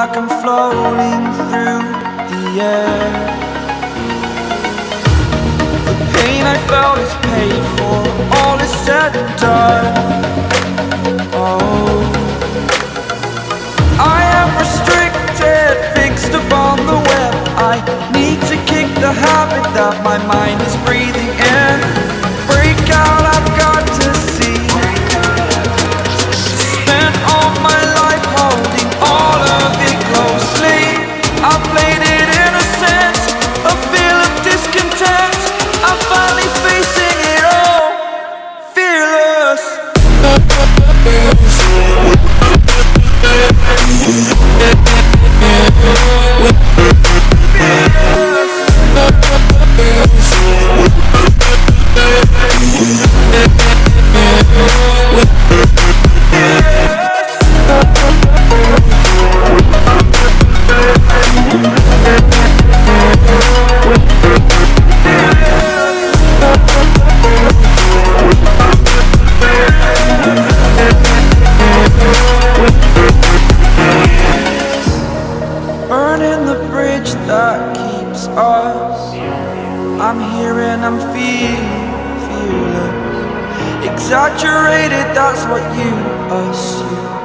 like I'm floating through the air. The pain I felt is paid for, all is said and done. Oh, I am restricted, fixed upon the web. I need to kick the habit that my mind is breathing in. Break out, I've got to see. Spent all my life holding all of it closely. I played it innocent, a feel of discontent. I'm finally facing it all, fearless. Burning the bridge that keeps us. I'm here and I'm feeling fearless. Exaggerated, that's what you assume.